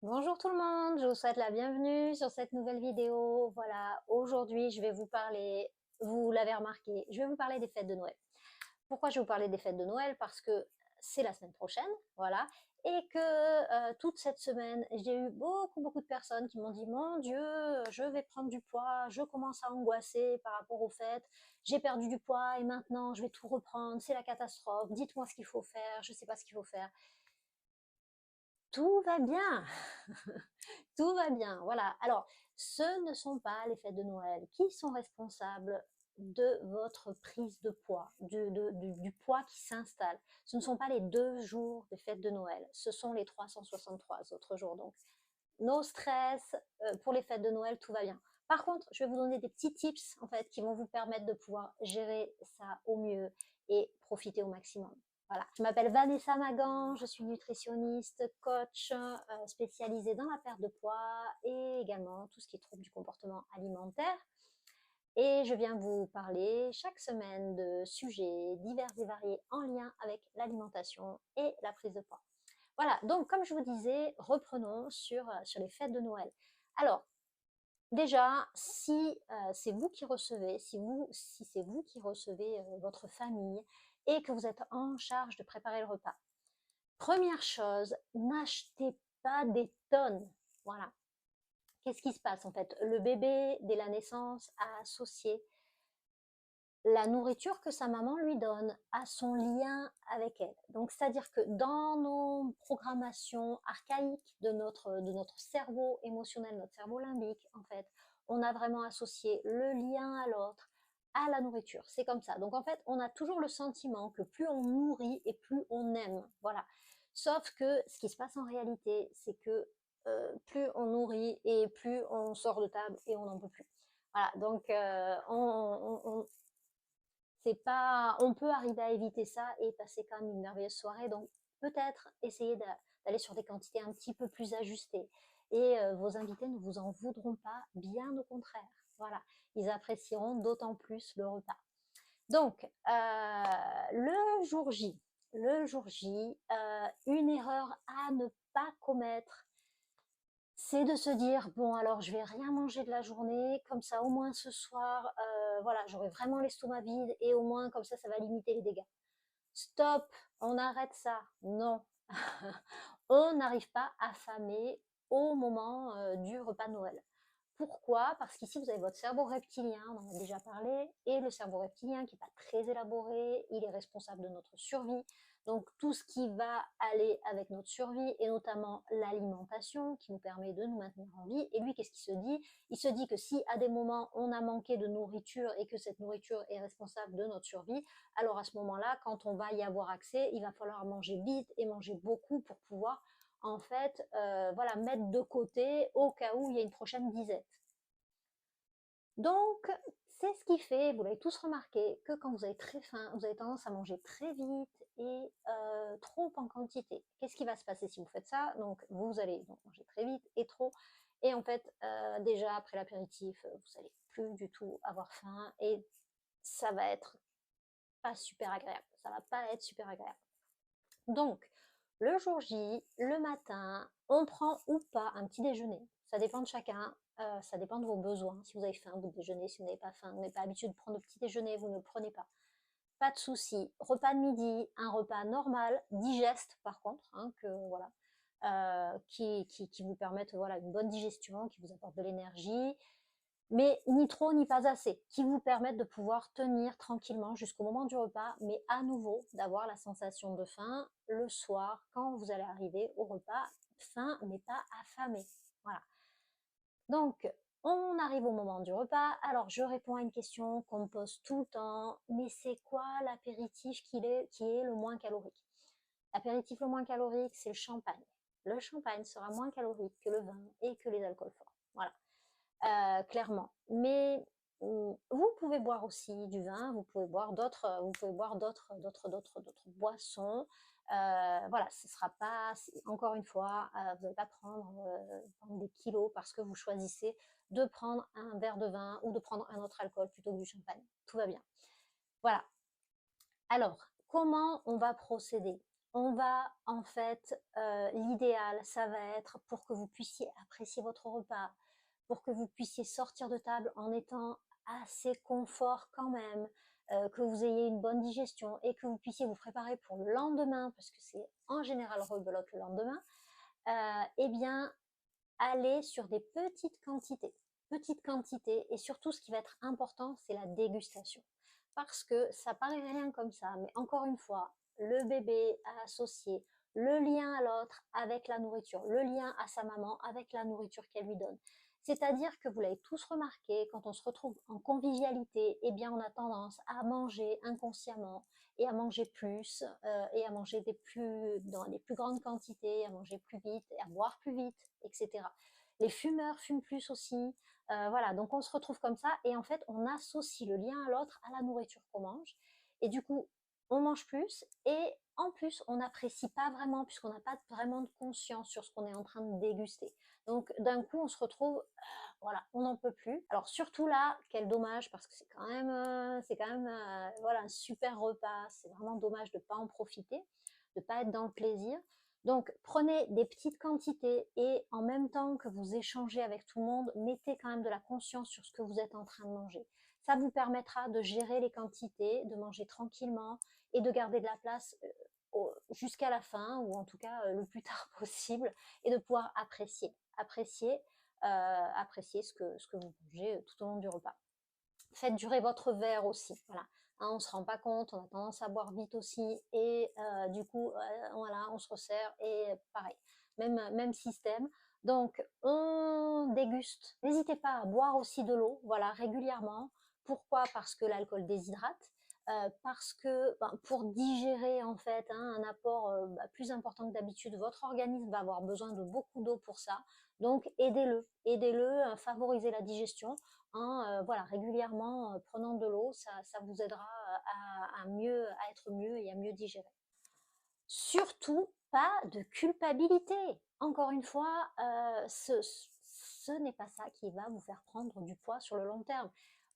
Bonjour tout le monde, je vous souhaite la bienvenue sur cette nouvelle vidéo. Voilà, aujourd'hui je vais vous parler, vous l'avez remarqué, je vais vous parler des fêtes de Noël. Pourquoi je vais vous parler des fêtes de Noël? Parce que c'est la semaine prochaine, et que toute cette semaine, j'ai eu beaucoup de personnes qui m'ont dit mon Dieu, je vais prendre du poids, je commence à angoisser par rapport aux fêtes, j'ai perdu du poids et maintenant je vais tout reprendre, c'est la catastrophe, dites-moi ce qu'il faut faire, je ne sais pas ce qu'il faut faire. Tout va bien, tout va bien, voilà. Alors, ce ne sont pas les fêtes de Noël qui sont responsables de votre prise de poids, du poids qui s'installe. Ce ne sont pas les 2 jours de fête de Noël, ce sont les 363 autres jours. Donc, no stress, pour les fêtes de Noël, tout va bien. Par contre, je vais vous donner des petits tips en fait qui vont vous permettre de pouvoir gérer ça au mieux et profiter au maximum. Voilà. Je m'appelle Vanessa Magan, je suis nutritionniste, coach spécialisée dans la perte de poids et également tout ce qui est trouble du comportement alimentaire. Et je viens vous parler chaque semaine de sujets divers et variés en lien avec l'alimentation et la prise de poids. Voilà, donc comme je vous disais, reprenons sur les fêtes de Noël. Alors, déjà, si c'est vous qui recevez, si c'est vous qui recevez votre famille et que vous êtes en charge de préparer le repas, première chose, n'achetez pas des tonnes. Voilà. Qu'est-ce qui se passe en fait? Le bébé, dès la naissance, a associé la nourriture que sa maman lui donne à son lien avec elle. Donc, c'est-à-dire que dans nos programmations archaïques de notre cerveau émotionnel, notre cerveau limbique, en fait, on a vraiment associé le lien à l'autre à la nourriture. C'est comme ça. Donc, en fait, on a toujours le sentiment que plus on nourrit et plus on aime. Voilà. Sauf que ce qui se passe en réalité, c'est que plus on nourrit et plus on sort de table et on n'en peut plus. Voilà, donc c'est pas, on peut arriver à éviter ça et passer quand même une merveilleuse soirée. Donc peut-être essayer d'aller sur des quantités un petit peu plus ajustées. Et vos invités ne vous en voudront pas, bien au contraire. Voilà, ils apprécieront d'autant plus le repas. Donc le jour J, une erreur à ne pas commettre, c'est de se dire bon alors je vais rien manger de la journée, comme ça au moins ce soir, voilà, j'aurai vraiment l'estomac vide et au moins comme ça va limiter les dégâts. Stop, on arrête ça. Non, on n'arrive pas affamé au moment du repas de Noël. Pourquoi? Parce qu'ici, vous avez votre cerveau reptilien, on en a déjà parlé, et le cerveau reptilien qui n'est pas très élaboré, il est responsable de notre survie. Donc tout ce qui va aller avec notre survie, et notamment l'alimentation, qui nous permet de nous maintenir en vie. Et lui, qu'est-ce qu'il se dit? Il se dit que si à des moments on a manqué de nourriture et que cette nourriture est responsable de notre survie, alors à ce moment-là, quand on va y avoir accès, il va falloir manger vite et manger beaucoup pour pouvoir en fait, voilà, mettre de côté au cas où il y a une prochaine disette. Donc, c'est ce qui fait, vous l'avez tous remarqué, que quand vous avez très faim, vous avez tendance à manger très vite et trop en quantité. Qu'est-ce qui va se passer si vous faites ça? Donc, vous allez donc manger très vite et trop. Et en fait, déjà après l'apéritif, vous allez plus du tout avoir faim et ça va être pas super agréable. Ça va pas être super agréable. Donc, le jour J, le matin, on prend ou pas un petit déjeuner. Ça dépend de chacun, ça dépend de vos besoins. Si vous avez faim, vous déjeunez. Si vous n'avez pas faim, vous n'avez pas l'habitude de prendre le petit déjeuner, vous ne le prenez pas. Pas de souci. Repas de midi, un repas normal, digeste par contre, hein, que voilà, qui vous permettent voilà, une bonne digestion, qui vous apporte de l'énergie, mais ni trop ni pas assez, qui vous permettent de pouvoir tenir tranquillement jusqu'au moment du repas, mais à nouveau d'avoir la sensation de faim le soir quand vous allez arriver au repas, faim mais pas affamé. Voilà. Donc, on arrive au moment du repas. Alors, je réponds à une question qu'on me pose tout le temps, mais c'est quoi l'apéritif qui est le moins calorique? L'apéritif le moins calorique, c'est le champagne. Le champagne sera moins calorique que le vin et que les alcools forts. Voilà. Clairement. Mais vous pouvez boire aussi du vin, vous pouvez boire d'autres boissons. Voilà, ce sera pas, encore une fois, vous n'allez pas prendre des kilos parce que vous choisissez de prendre un verre de vin ou de prendre un autre alcool plutôt que du champagne. Tout va bien. Voilà. Alors, comment on va procéder? on va en fait, l'idéal, ça va être pour que vous puissiez apprécier votre repas, pour que vous puissiez sortir de table en étant assez confort quand même, que vous ayez une bonne digestion et que vous puissiez vous préparer pour le lendemain, parce que c'est en général rebelote le lendemain, eh bien, aller sur des petites quantités et surtout ce qui va être important, c'est la dégustation. Parce que ça paraît rien comme ça, mais encore une fois, le bébé a associé le lien à l'autre avec la nourriture, le lien à sa maman avec la nourriture qu'elle lui donne. C'est-à-dire que vous l'avez tous remarqué, quand on se retrouve en convivialité, eh bien on a tendance à manger inconsciemment et à manger plus, et à manger dans des plus grandes quantités, à manger plus vite, et à boire plus vite, etc. Les fumeurs fument plus aussi. Voilà, donc on se retrouve comme ça et en fait, on associe le lien à l'autre à la nourriture qu'on mange. Et du coup, on mange plus et en plus, on n'apprécie pas vraiment puisqu'on n'a pas vraiment de conscience sur ce qu'on est en train de déguster. Donc d'un coup, on se retrouve, voilà, on n'en peut plus. Alors surtout là, quel dommage parce que c'est quand même voilà, un super repas. C'est vraiment dommage de ne pas en profiter, de ne pas être dans le plaisir. Donc prenez des petites quantités et en même temps que vous échangez avec tout le monde, mettez quand même de la conscience sur ce que vous êtes en train de manger. Ça vous permettra de gérer les quantités, de manger tranquillement et de garder de la place jusqu'à la fin ou en tout cas le plus tard possible et de pouvoir apprécier ce que vous mangez tout au long du repas. Faites durer votre verre aussi, voilà. Hein, on ne se rend pas compte, on a tendance à boire vite aussi et du coup, voilà, on se resserre et pareil, même système. Donc, on déguste. N'hésitez pas à boire aussi de l'eau, voilà, régulièrement. Pourquoi? Parce que l'alcool déshydrate, parce que pour digérer en fait un apport plus important que d'habitude, votre organisme va avoir besoin de beaucoup d'eau pour ça. Donc, aidez-le à favoriser la digestion en voilà, régulièrement prenant de l'eau, ça vous aidera à être mieux et à mieux digérer. Surtout pas de culpabilité. Encore une fois, ce n'est pas ça qui va vous faire prendre du poids sur le long terme.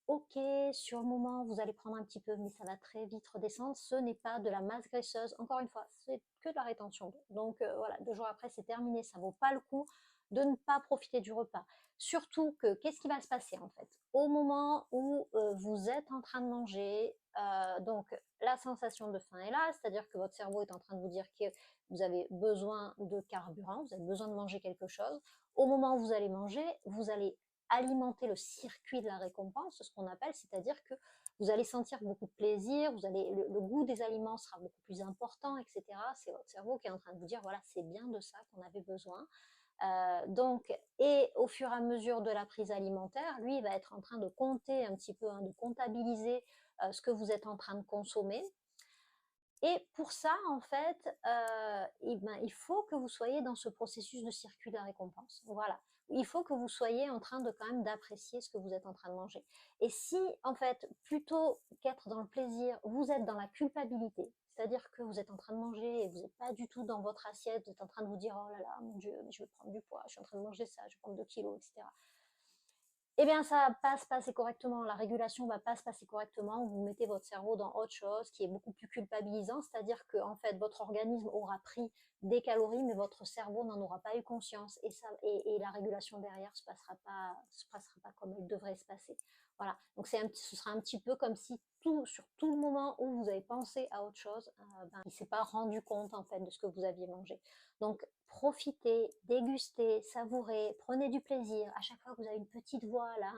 Ok, sur le moment, vous allez prendre un petit peu, mais ça va très vite redescendre. Ce n'est pas de la masse graisseuse. Encore une fois, c'est que de la rétention d'eau. Donc voilà, 2 jours après, c'est terminé. Ça vaut pas le coup de ne pas profiter du repas. Surtout que, qu'est-ce qui va se passer en fait? Au moment où vous êtes en train de manger, donc la sensation de faim est là, c'est-à-dire que votre cerveau est en train de vous dire que vous avez besoin de carburant, vous avez besoin de manger quelque chose. Au moment où vous allez manger, vous allez alimenter le circuit de la récompense, ce qu'on appelle, c'est-à-dire que vous allez sentir beaucoup de plaisir, le goût des aliments sera beaucoup plus important, etc. C'est votre cerveau qui est en train de vous dire, voilà, c'est bien de ça qu'on avait besoin. Donc, et au fur et à mesure de la prise alimentaire, lui, il va être en train de compter un petit peu, de comptabiliser ce que vous êtes en train de consommer. Et pour ça, en fait, il faut que vous soyez dans ce processus de circuit de la récompense. Voilà. Il faut que vous soyez en train de quand même d'apprécier ce que vous êtes en train de manger. Et si, en fait, plutôt qu'être dans le plaisir, vous êtes dans la culpabilité, c'est-à-dire que vous êtes en train de manger et vous n'êtes pas du tout dans votre assiette, vous êtes en train de vous dire, oh là là, mon Dieu, mais je vais prendre du poids, je suis en train de manger ça, je vais prendre 2 kilos, etc. Eh bien, ça va pas se passer correctement. La régulation va pas se passer correctement. Vous mettez votre cerveau dans autre chose qui est beaucoup plus culpabilisant, c'est-à-dire que en fait, votre organisme aura pris des calories, mais votre cerveau n'en aura pas eu conscience et la régulation derrière se passera pas comme elle devrait se passer. Voilà. Donc ce sera un petit peu comme si sur tout le moment où vous avez pensé à autre chose, il s'est pas rendu compte en fait de ce que vous aviez mangé. Donc profitez, dégustez, savourez, prenez du plaisir. À chaque fois que vous avez une petite voix là,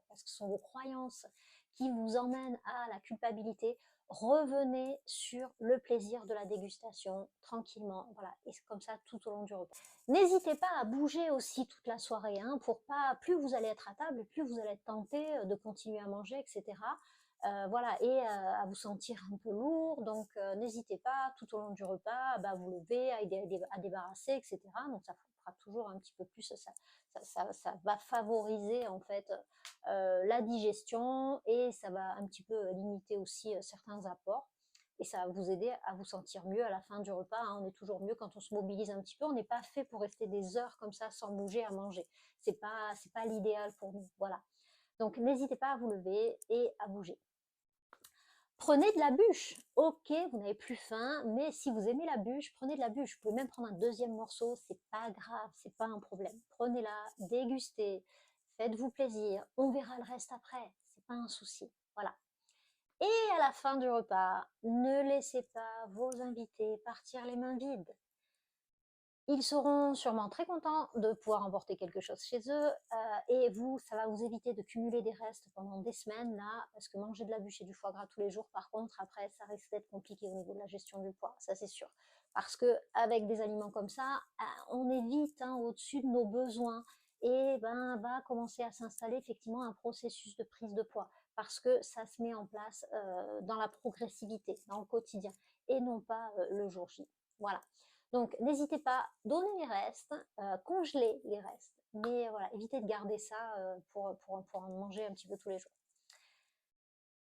parce que ce sont vos croyances qui vous emmènent à la culpabilité, revenez sur le plaisir de la dégustation tranquillement. Voilà, et c'est comme ça tout au long du repas. N'hésitez pas à bouger aussi toute la soirée, pour pas, plus vous allez être à table, plus vous allez être tenté de continuer à manger, etc. Voilà, et à vous sentir un peu lourd, donc n'hésitez pas tout au long du repas à vous lever, à débarrasser, etc. Donc ça fera toujours un petit peu plus, ça va favoriser en fait la digestion et ça va un petit peu limiter aussi certains apports. Et ça va vous aider à vous sentir mieux à la fin du repas. On est toujours mieux quand on se mobilise un petit peu. On n'est pas fait pour rester des heures comme ça sans bouger à manger. C'est pas l'idéal pour nous. Voilà. Donc n'hésitez pas à vous lever et à bouger. Prenez de la bûche. Ok, vous n'avez plus faim, mais si vous aimez la bûche, prenez de la bûche. Vous pouvez même prendre un deuxième morceau, c'est pas grave, c'est pas un problème. Prenez-la, dégustez, faites-vous plaisir. On verra le reste après, c'est pas un souci. Voilà. Et à la fin du repas, ne laissez pas vos invités partir les mains vides. Ils seront sûrement très contents de pouvoir emporter quelque chose chez eux et vous, ça va vous éviter de cumuler des restes pendant des semaines là, parce que manger de la bûche et du foie gras tous les jours, par contre, après, ça risque d'être compliqué au niveau de la gestion du poids, ça c'est sûr. Parce que avec des aliments comme ça, on est vite au-dessus de nos besoins et ben va commencer à s'installer effectivement un processus de prise de poids parce que ça se met en place dans la progressivité, dans le quotidien et non pas le jour J. Voilà. Donc, n'hésitez pas, donnez les restes, congelez les restes, mais voilà, évitez de garder ça pour en manger un petit peu tous les jours.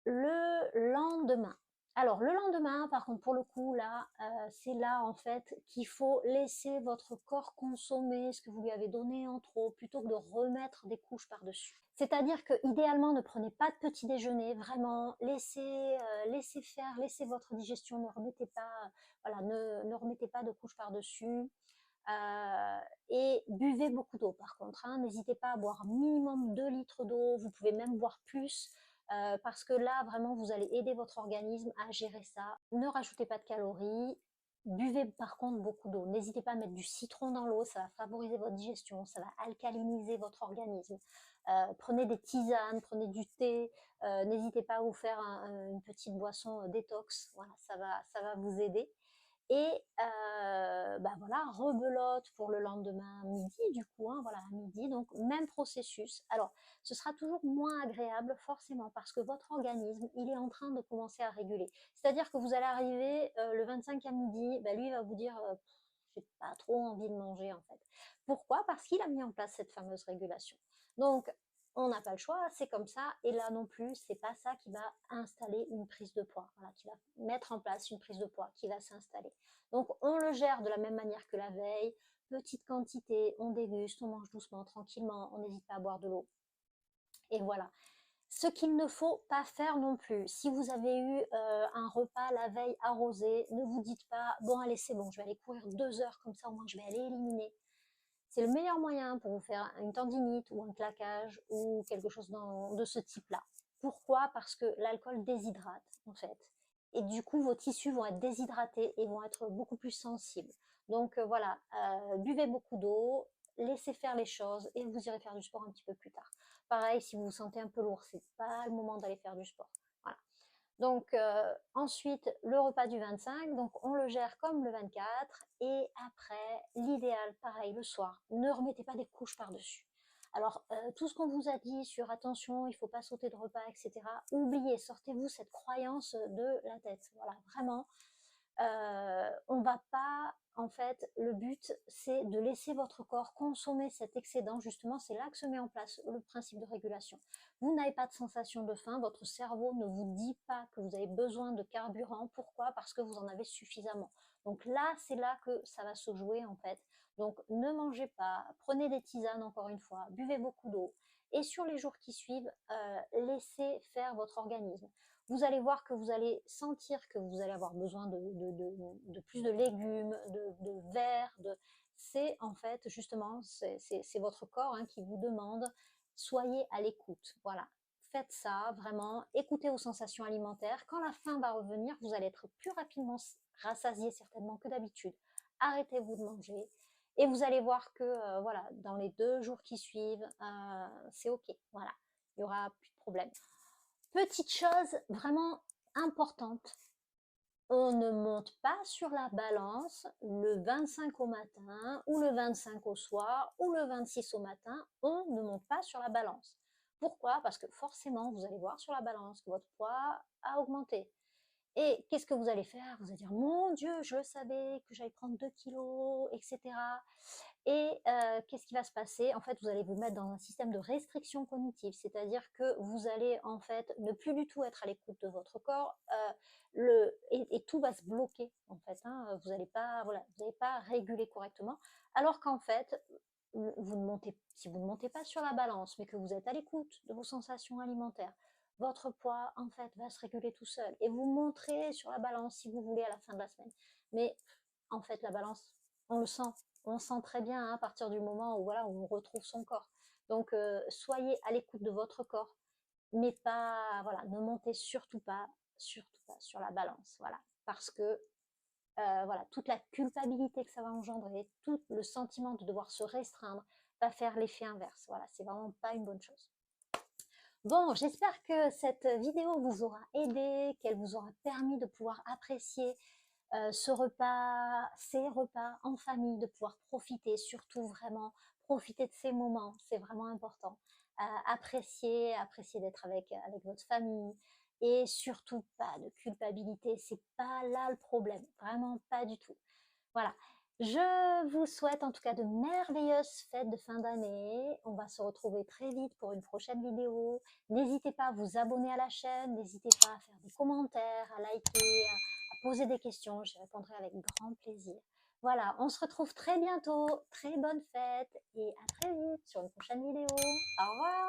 Le lendemain. Alors, le lendemain, par contre, pour le coup, là, c'est là, en fait, qu'il faut laisser votre corps consommer ce que vous lui avez donné en trop, plutôt que de remettre des couches par-dessus. C'est-à-dire que, idéalement, ne prenez pas de petit déjeuner, vraiment, laissez faire, laissez votre digestion, ne remettez pas, voilà, ne remettez pas de couches par-dessus. Et buvez beaucoup d'eau par contre, hein. N'hésitez pas à boire minimum 2 litres d'eau, vous pouvez même boire plus, parce que là vraiment vous allez aider votre organisme à gérer ça. Ne rajoutez pas de calories, buvez par contre beaucoup d'eau. N'hésitez pas à mettre du citron dans l'eau, ça va favoriser votre digestion, ça va alcaliniser votre organisme. Prenez des tisanes, prenez du thé, n'hésitez pas à vous faire une petite boisson détox, voilà, ça va vous aider. Et bah voilà, rebelote pour le lendemain midi, du coup, hein, voilà, à midi, donc même processus. Alors, ce sera toujours moins agréable, forcément, parce que votre organisme, il est en train de commencer à réguler. C'est-à-dire que vous allez arriver le 25 à midi, bah lui, il va vous dire j'ai pas trop envie de manger, en fait. Pourquoi? Parce qu'il a mis en place cette fameuse régulation. Donc, on n'a pas le choix, c'est comme ça. Et là non plus, c'est pas ça qui va installer une prise de poids, voilà, qui va mettre en place une prise de poids, qui va s'installer. Donc on le gère de la même manière que la veille, petite quantité, on déguste, on mange doucement, tranquillement, on n'hésite pas à boire de l'eau. Et voilà. Ce qu'il ne faut pas faire non plus, si vous avez eu un repas la veille arrosé, ne vous dites pas, bon allez c'est bon, je vais aller courir 2 heures, comme ça au moins je vais aller éliminer. C'est le meilleur moyen pour vous faire une tendinite ou un claquage ou quelque chose de ce type-là. Pourquoi? Parce que l'alcool déshydrate en fait. Et du coup, vos tissus vont être déshydratés et vont être beaucoup plus sensibles. Donc voilà, buvez beaucoup d'eau, laissez faire les choses et vous irez faire du sport un petit peu plus tard. Pareil, si vous vous sentez un peu lourd, c'est pas le moment d'aller faire du sport. Voilà. Donc ensuite, le repas du 25, donc on le gère comme le 24. Et après, l'idéal, pareil, le soir, ne remettez pas des couches par-dessus. Alors, tout ce qu'on vous a dit sur attention, il ne faut pas sauter de repas, etc., oubliez, sortez-vous cette croyance de la tête. Voilà, vraiment, on ne va pas, en fait, le but, c'est de laisser votre corps consommer cet excédent. Justement, c'est là que se met en place le principe de régulation. Vous n'avez pas de sensation de faim, votre cerveau ne vous dit pas que vous avez besoin de carburant. Pourquoi? Parce que vous en avez suffisamment. Donc là, c'est là que ça va se jouer, en fait. Donc ne mangez pas, prenez des tisanes encore une fois, buvez beaucoup d'eau. Et sur les jours qui suivent, laissez faire votre organisme. Vous allez voir que vous allez sentir que vous allez avoir besoin de plus de légumes, de verre. C'est en fait justement, c'est votre corps qui vous demande, soyez à l'écoute. Voilà, faites ça vraiment, écoutez vos sensations alimentaires. Quand la faim va revenir, vous allez être plus rapidement rassasié certainement que d'habitude. Arrêtez-vous de manger. Et vous allez voir que voilà, dans les 2 jours qui suivent, c'est ok. Voilà, il n'y aura plus de problème. Petite chose vraiment importante, on ne monte pas sur la balance le 25 au matin ou le 25 au soir ou le 26 au matin, on ne monte pas sur la balance. Pourquoi? Parce que forcément, vous allez voir sur la balance que votre poids a augmenté. Et qu'est-ce que vous allez faire? Vous allez dire, mon Dieu, je savais que j'allais prendre 2 kilos, etc. Et qu'est-ce qui va se passer? En fait, vous allez vous mettre dans un système de restriction cognitive, c'est-à-dire que vous allez en fait ne plus du tout être à l'écoute de votre corps, et tout va se bloquer en fait. Vous n'allez pas, voilà, vous n'allez pas réguler correctement, alors qu'en fait, si vous ne montez pas sur la balance, mais que vous êtes à l'écoute de vos sensations alimentaires, votre poids, en fait, va se réguler tout seul. Et vous montrez sur la balance si vous voulez à la fin de la semaine. Mais en fait, la balance, on le sent. On sent très bien hein, à partir du moment où, voilà, où on retrouve son corps. Donc, soyez à l'écoute de votre corps, mais pas, voilà, ne montez surtout pas sur la balance, voilà, parce que voilà, toute la culpabilité que ça va engendrer, tout le sentiment de devoir se restreindre va faire l'effet inverse. Voilà, c'est vraiment pas une bonne chose. Bon, j'espère que cette vidéo vous aura aidé, qu'elle vous aura permis de pouvoir apprécier ce repas, ces repas en famille, de pouvoir profiter, surtout vraiment profiter de ces moments, c'est vraiment important. Apprécier d'être avec votre famille et surtout pas de culpabilité, c'est pas là le problème, vraiment pas du tout. Voilà. Je vous souhaite en tout cas de merveilleuses fêtes de fin d'année. On va se retrouver très vite pour une prochaine vidéo. N'hésitez pas à vous abonner à la chaîne, n'hésitez pas à faire des commentaires, à liker, à poser des questions. J'y répondrai avec grand plaisir. Voilà, on se retrouve très bientôt. Très bonne fête et à très vite sur une prochaine vidéo. Au revoir!